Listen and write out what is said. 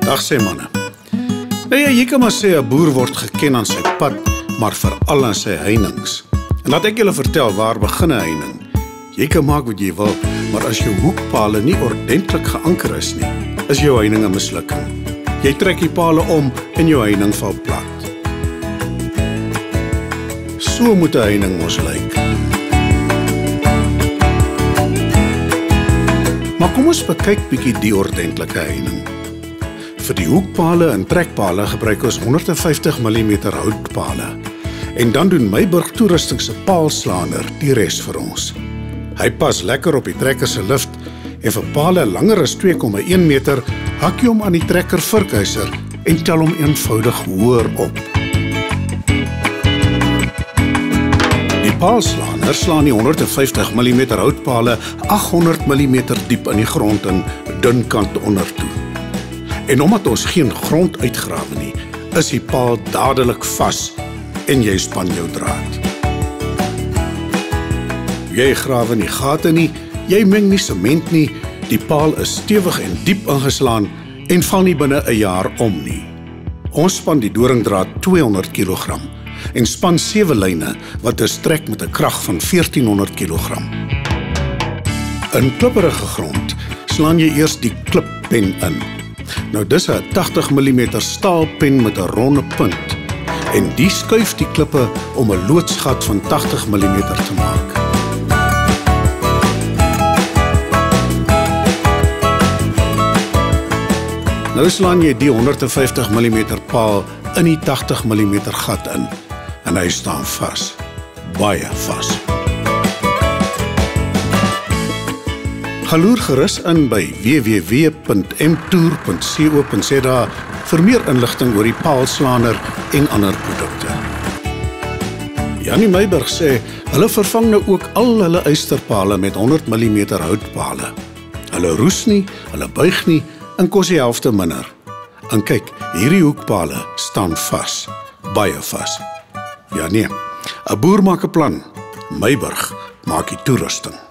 Dag sê manne. Nou ja, jy kan maar sê 'n boer word geken aan sy pad, maar veral aan sy heininge. En laat ek julle vertel waar begin 'n heining. Jy kan maak wat jy wil, maar as jou hoekpale nie ordentlik geanker is nie, is jou heining 'n mislukking. Jy trek die pale om en jou heining val plat. So moet 'n heining mos lyk. Maar kom ons bekyk bietjie die ordentlike heining. Vir die hoekpale en trekpale gebruik ons 150 mm houtpale. En dan doen Meiburg Toerusting se paalslaander die res vir ons. Hy pas lekker op die trekker se lift en vir pale langer as 2,1 meter hak jy hom aan die trekker vurkhuiser en tel hom eenvoudig hoër op. Die paalslaaner slaan die 150 mm houtpale 800 mm diep in die grond in dun kant ondertoe. En omdat ons geen grond uitgrawe nie, is die paal dadelik vas en jy span jou draad. Jy grawe nie gate nie, jy meng nie sement nie, die paal is stewig en diep ingeslaan en val nie binne 'n jaar om nie. Ons span die doringdraad 200 kg en span 7 lyne wat is trek met 'n krag van 1400 kg. In klipperige grond slaan jy eers die klippen in. Nou dis 'n 80 mm staalpen met 'n ronde punt en die skuif die klippe om 'n loodsgat van 80 mm te maak. Nou slaan jy die 150 mm paal in die 80 mm gat in en hy staan vas, baie vas. Gaan loer gerus in by www.mtoer.co.za vir meer inligting oor die paalslaaner en ander produkte. Janie Meiburg sê, hulle vervang nou ook al hulle ysterpale met 100 mm houtpale. Hulle roes nie, hulle buig nie en kos die helfte minder. En kyk, hierdie hoekpale staan vas, baie vas. Ja nee, 'n boer maak 'n plan, Meiburg maak die toerusting.